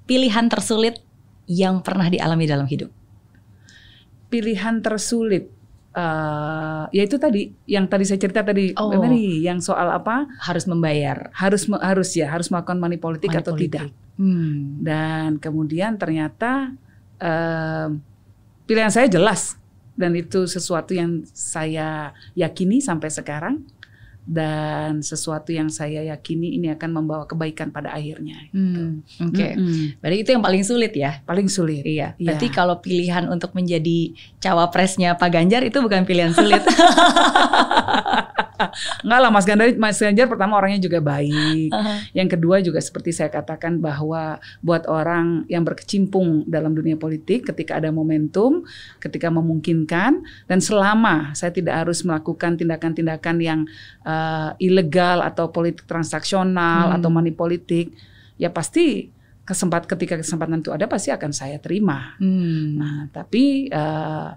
pilihan tersulit yang pernah dialami dalam hidup? Pilihan tersulit, ya itu tadi, yang tadi saya cerita tadi, yang soal apa? Harus membayar, harus melakukan money politik atau tidak. Dan kemudian ternyata pilihan saya jelas, dan itu sesuatu yang saya yakini sampai sekarang. Dan sesuatu yang saya yakini ini akan membawa kebaikan pada akhirnya. Oke. Berarti itu yang paling sulit ya? Paling sulit. Iya. Berarti kalau pilihan untuk menjadi cawapresnya Pak Ganjar itu bukan pilihan sulit. Enggak lah, Mas Ganjar pertama orangnya juga baik. Yang kedua juga seperti saya katakan bahwa buat orang yang berkecimpung dalam dunia politik, ketika ada momentum, ketika memungkinkan, dan selama saya tidak harus melakukan tindakan-tindakan yang ilegal atau politik transaksional atau money politik, ya pasti ketika kesempatan itu ada pasti akan saya terima. Nah, tapi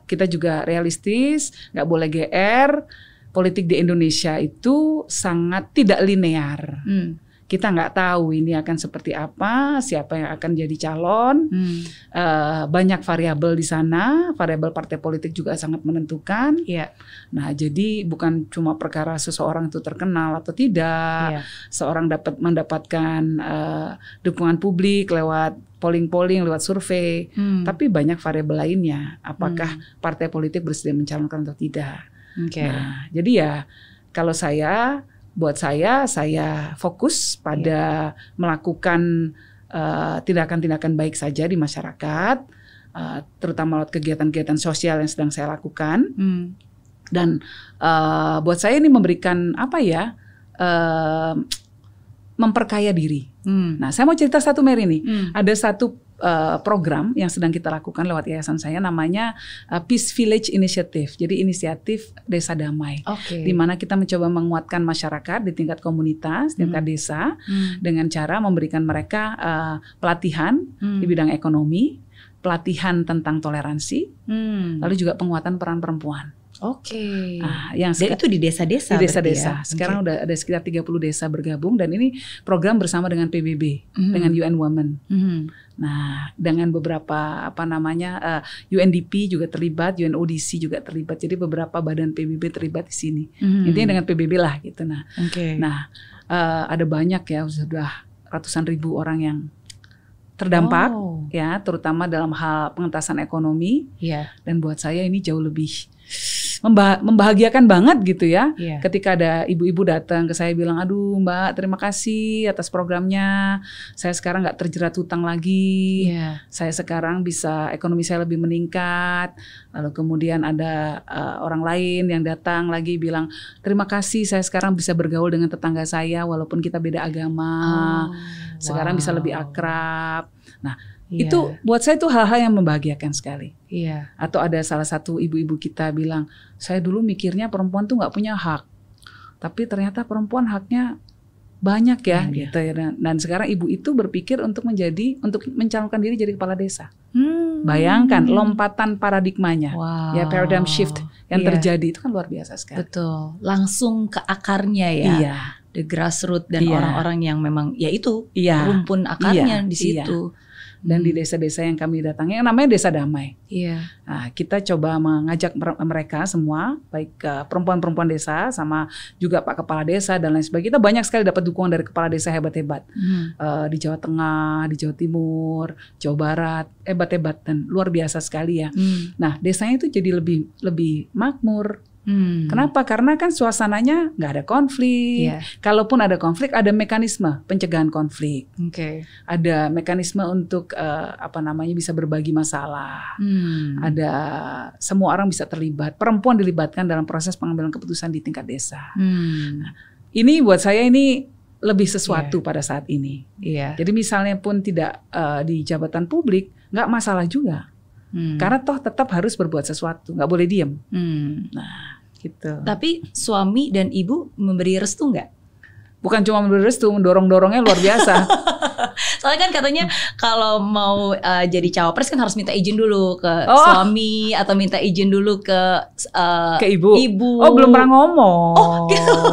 kita juga realistis, nggak boleh GR. Politik di Indonesia itu sangat tidak linear. Kita nggak tahu ini akan seperti apa, siapa yang akan jadi calon. Banyak variabel di sana, variabel partai politik juga sangat menentukan. Nah, jadi bukan cuma perkara seseorang itu terkenal atau tidak, seorang mendapatkan dukungan publik lewat polling, lewat survei, tapi banyak variabel lainnya. Apakah partai politik bersedia mencalonkan atau tidak? Nah, jadi ya kalau buat saya fokus pada melakukan tindakan-tindakan baik saja di masyarakat, terutama lewat kegiatan-kegiatan sosial yang sedang saya lakukan. Dan buat saya ini memberikan memperkaya diri. Nah, saya mau cerita satu, Mary nih. Ada satu program yang sedang kita lakukan lewat yayasan saya, namanya Peace Village Initiative. Jadi inisiatif desa damai, di mana kita mencoba menguatkan masyarakat di tingkat komunitas, tingkat desa, dengan cara memberikan mereka pelatihan di bidang ekonomi, pelatihan tentang toleransi, lalu juga penguatan peran perempuan. Dan itu di desa-desa. Di desa-desa. Sekarang udah ada sekitar 30 desa bergabung, dan ini program bersama dengan PBB, dengan UN Women. Nah, dengan beberapa UNDP juga terlibat, UNODC juga terlibat. Jadi beberapa badan PBB terlibat di sini. Intinya dengan PBB lah gitu. Nah, ada banyak ya, sudah ratusan ribu orang yang terdampak, ya, terutama dalam hal pengentasan ekonomi. Dan buat saya ini jauh lebih membahagiakan banget gitu ya. Ketika ada ibu-ibu datang ke saya bilang, aduh Mbak, terima kasih atas programnya, saya sekarang nggak terjerat hutang lagi, saya sekarang bisa, ekonomi saya lebih meningkat. Lalu kemudian ada orang lain yang datang lagi bilang, terima kasih, saya sekarang bisa bergaul dengan tetangga saya walaupun kita beda agama, sekarang bisa lebih akrab. Nah, itu buat saya itu hal-hal yang membahagiakan sekali. Atau ada salah satu ibu-ibu kita bilang, saya dulu mikirnya perempuan tuh nggak punya hak, tapi ternyata perempuan haknya banyak ya, gitu ya. Dan sekarang ibu itu berpikir untuk mencalonkan diri jadi kepala desa. Bayangkan lompatan paradigmanya, ya, paradigm shift yang terjadi itu kan luar biasa sekali. Betul, langsung ke akarnya ya. The grassroots dan orang-orang yang memang rumpun akarnya di situ. Dan di desa-desa yang kami datangi, yang namanya desa damai. Nah, kita coba mengajak mereka semua, baik perempuan-perempuan desa sama juga Pak Kepala Desa dan lain sebagainya. Kita banyak sekali dapat dukungan dari kepala desa hebat-hebat di Jawa Tengah, di Jawa Timur, Jawa Barat, hebat-hebat dan luar biasa sekali ya. Nah, desanya itu jadi lebih makmur. Kenapa? Karena kan suasananya nggak ada konflik. Kalaupun ada konflik, ada mekanisme pencegahan konflik. Ada mekanisme untuk bisa berbagi masalah. Ada semua orang bisa terlibat. Perempuan dilibatkan dalam proses pengambilan keputusan di tingkat desa. Nah, ini buat saya ini lebih sesuatu pada saat ini. Jadi misalnya pun tidak di jabatan publik, nggak masalah juga. Karena toh tetap harus berbuat sesuatu, nggak boleh diem. Nah, gitu. Tapi suami dan ibu memberi restu nggak? Bukan cuma memberi restu, mendorong-dorongnya luar biasa. Soalnya kan katanya kalau mau jadi cawapres kan harus minta izin dulu ke suami atau minta izin dulu ke ibu. Oh, belum pernah ngomong.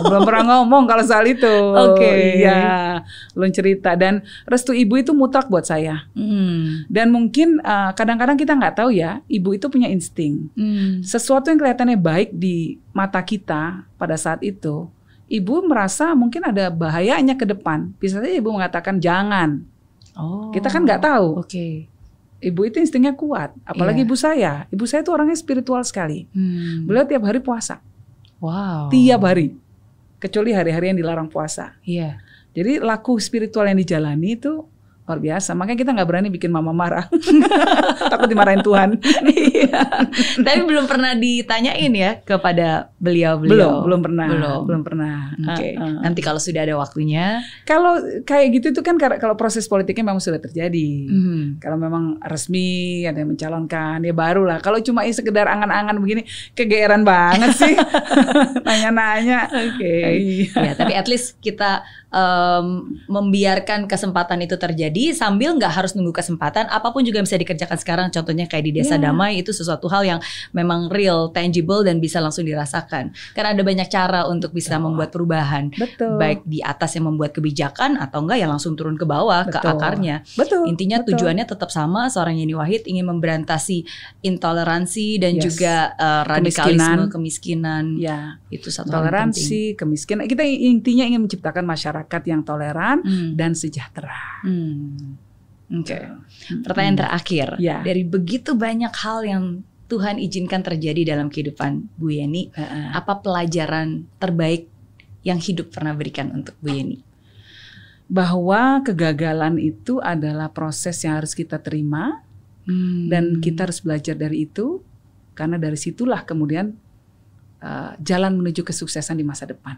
Belum pernah ngomong kalau soal itu. Oke. Iya, belum cerita. Dan restu ibu itu mutlak buat saya. Dan mungkin kadang-kadang kita nggak tahu ya, ibu itu punya insting. Sesuatu yang kelihatannya baik di mata kita pada saat itu, ibu merasa mungkin ada bahayanya ke depan. Bisa saja ibu mengatakan jangan. Kita kan nggak tahu. Ibu itu instingnya kuat. Apalagi ibu saya. Ibu saya itu orangnya spiritual sekali. Beliau tiap hari puasa. Wow. Tiap hari. Kecuali hari-hari yang dilarang puasa. Jadi laku spiritual yang dijalani itu luar biasa. Makanya kita nggak berani bikin mama marah. Takut dimarahin Tuhan. Tapi belum pernah ditanyain ya kepada beliau. Belum pernah. Nanti kalau sudah ada waktunya. Kalau kayak gitu itu kan kalau proses politiknya memang sudah terjadi. Kalau memang resmi ada yang mencalonkan ya barulah. Kalau cuma sekedar angan-angan begini kegeeran banget sih. Nanya-nanya. Ya, tapi at least kita membiarkan kesempatan itu terjadi sambil nggak harus nunggu kesempatan. Apapun juga bisa dikerjakan sekarang. Contohnya kayak di Desa Damai itu sesuatu hal yang memang real, tangible dan bisa langsung dirasakan. Karena ada banyak cara untuk bisa membuat perubahan. Baik di atas yang membuat kebijakan atau enggak ya langsung turun ke bawah ke akarnya. Intinya tujuannya tetap sama. Seorang Yeni Wahid ingin memberantasi intoleransi dan juga radikalisme, kemiskinan. Itu satu hal yang penting. Toleransi, kemiskinan. Kita intinya ingin menciptakan masyarakat yang toleran dan sejahtera. Pertanyaan terakhir, dari begitu banyak hal yang Tuhan izinkan terjadi dalam kehidupan Bu Yeni, apa pelajaran terbaik yang hidup pernah berikan untuk Bu Yeni? Bahwa kegagalan itu adalah proses yang harus kita terima dan kita harus belajar dari itu, karena dari situlah kemudian jalan menuju kesuksesan di masa depan.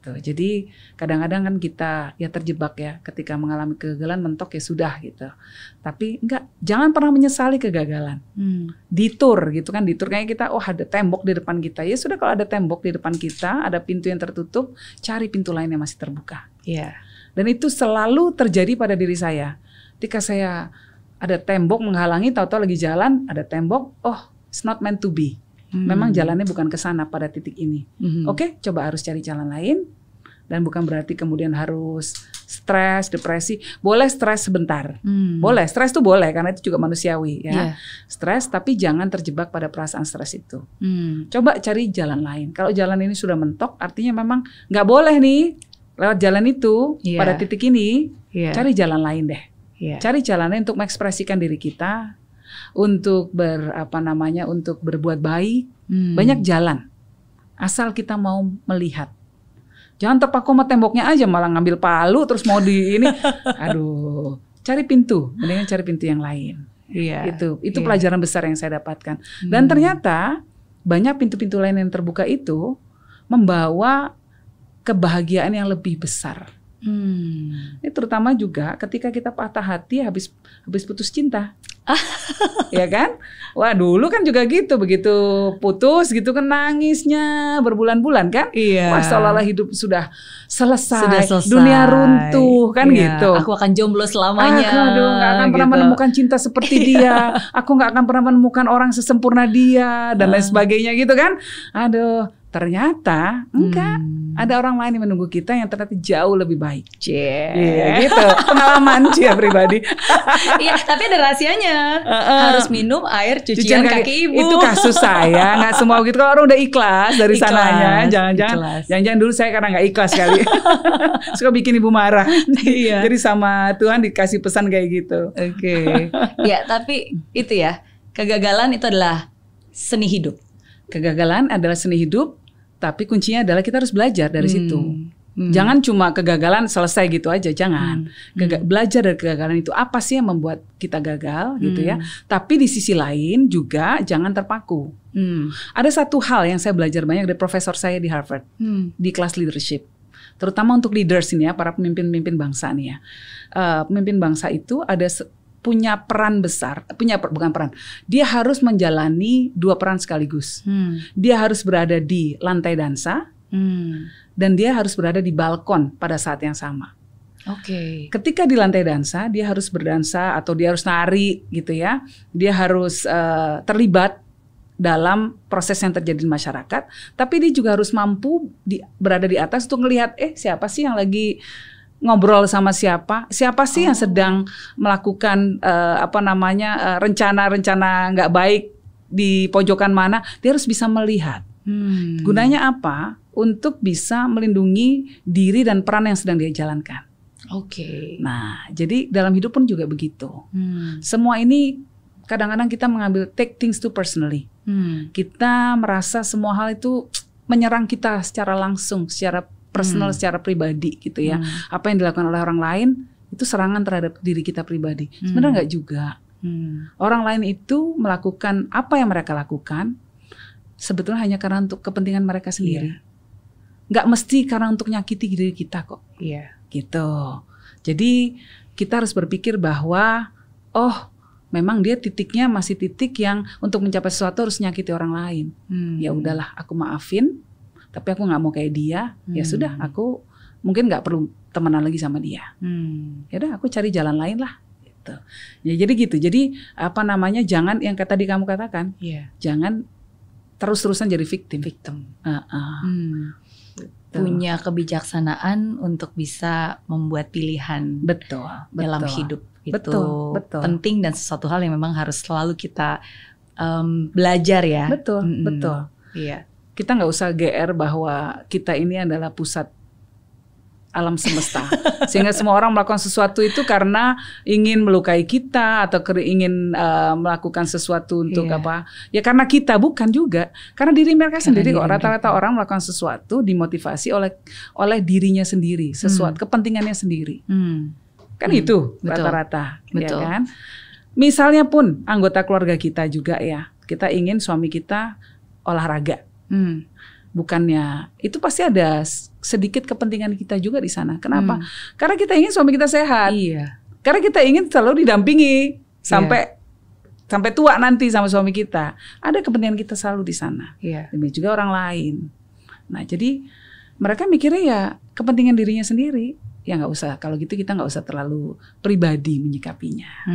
Jadi kadang-kadang kan kita ya terjebak ya ketika mengalami kegagalan, mentok ya sudah gitu. Tapi enggak, jangan pernah menyesali kegagalan. Ditur gitu kan, ditur kayak kita ada tembok di depan kita. Ya sudah, kalau ada tembok di depan kita, ada pintu yang tertutup, cari pintu lain yang masih terbuka. Dan itu selalu terjadi pada diri saya. Ketika saya ada tembok menghalangi, tahu-tahu lagi jalan, ada tembok, it's not meant to be. Memang jalannya bukan ke sana pada titik ini. Coba harus cari jalan lain. Dan bukan berarti kemudian harus stres, depresi. Boleh stres sebentar. Boleh, stres tuh boleh karena itu juga manusiawi ya. Stres, tapi jangan terjebak pada perasaan stres itu. Coba cari jalan lain. Kalau jalan ini sudah mentok, artinya memang nggak boleh nih lewat jalan itu pada titik ini. Cari jalan lain deh. Cari jalan lain untuk mengekspresikan diri kita. Untuk untuk berbuat baik, banyak jalan. Asal kita mau melihat. Jangan terpaku sama temboknya aja, malah ngambil palu terus mau di ini. Aduh, cari pintu, mendingan cari pintu yang lain. Itu pelajaran besar yang saya dapatkan. Dan ternyata banyak pintu-pintu lain yang terbuka itu membawa kebahagiaan yang lebih besar. Ini terutama juga ketika kita patah hati habis putus cinta. Ya kan? Wah, dulu kan juga gitu, begitu putus gitu kan nangisnya berbulan-bulan kan? Wah, seolah-olah hidup sudah selesai. Dunia runtuh kan gitu. Aku akan jomblo selamanya. Aduh, gak akan pernah menemukan cinta seperti dia. Aku gak akan pernah menemukan orang sesempurna dia dan lain sebagainya gitu kan? Aduh. Ternyata enggak, ada orang lain yang menunggu kita yang ternyata jauh lebih baik. Gitu, pengalaman pribadi. Tapi ada rahasianya. Harus minum air cucian kaki ibu. Itu kasus saya, nggak semua gitu. Kalau orang udah ikhlas dari sananya, jangan-jangan dulu saya karena nggak ikhlas kali. Suka bikin ibu marah. Jadi sama Tuhan dikasih pesan kayak gitu. Ya, tapi itu ya, kegagalan itu adalah seni hidup. Kegagalan adalah seni hidup. Tapi kuncinya adalah kita harus belajar dari situ. Jangan cuma kegagalan selesai gitu aja, jangan. Belajar dari kegagalan itu apa sih yang membuat kita gagal gitu ya. Tapi di sisi lain juga jangan terpaku. Ada satu hal yang saya belajar banyak dari profesor saya di Harvard di kelas leadership. Terutama untuk leaders ini ya, para pemimpin-pemimpin bangsa nih ya. Pemimpin bangsa itu punya peran besar, bukan peran. Dia harus menjalani dua peran sekaligus. Dia harus berada di lantai dansa dan dia harus berada di balkon pada saat yang sama. Ketika di lantai dansa, dia harus berdansa atau dia harus nari gitu ya. Dia harus terlibat dalam proses yang terjadi di masyarakat. Tapi dia juga harus mampu berada di atas untuk ngelihat, siapa sih yang lagi ngobrol sama siapa sih yang sedang melakukan rencana-rencana nggak baik di pojokan mana. Dia harus bisa melihat. Gunanya apa? Untuk bisa melindungi diri dan peran yang sedang dia jalankan. Nah, jadi dalam hidup pun juga begitu. Semua ini kadang-kadang kita mengambil take things too personally. Kita merasa semua hal itu menyerang kita secara langsung, secara personal, secara pribadi gitu ya. Apa yang dilakukan oleh orang lain itu serangan terhadap diri kita pribadi. Sebenarnya nggak juga. Orang lain itu melakukan apa yang mereka lakukan sebetulnya hanya karena untuk kepentingan mereka sendiri. Nggak mesti karena untuk nyakiti diri kita kok. Gitu. Jadi kita harus berpikir bahwa memang dia titiknya masih titik yang untuk mencapai sesuatu harus nyakiti orang lain. Ya udahlah, aku maafin, tapi aku nggak mau kayak dia. Ya sudah, aku mungkin nggak perlu temenan lagi sama dia. Ya udah, aku cari jalan lain lah. Gitu. Ya jadi gitu. Jadi jangan yang tadi kamu katakan, jangan terus-terusan jadi victim. Punya kebijaksanaan untuk bisa membuat pilihan dalam hidup itu betul. penting dan sesuatu hal yang memang harus selalu kita belajar ya. Betul. Iya. Kita nggak usah GR bahwa kita ini adalah pusat alam semesta, sehingga semua orang melakukan sesuatu itu karena ingin melukai kita atau ingin melakukan sesuatu untuk apa? Ya karena kita, bukan juga karena diri mereka sendiri kok. Rata-rata orang melakukan sesuatu dimotivasi oleh dirinya sendiri, sesuatu kepentingannya sendiri. Kan itu rata-rata, ya kan? Misalnya pun anggota keluarga kita juga ya, kita ingin suami kita olahraga. Bukannya itu pasti ada sedikit kepentingan kita juga di sana. Kenapa? Karena kita ingin suami kita sehat. Karena kita ingin selalu didampingi sampai tua nanti sama suami kita. Ada kepentingan kita selalu di sana. Demi juga orang lain. Nah, jadi mereka mikirnya ya kepentingan dirinya sendiri. Ya nggak usah. Kalau gitu kita nggak usah terlalu pribadi menyikapinya.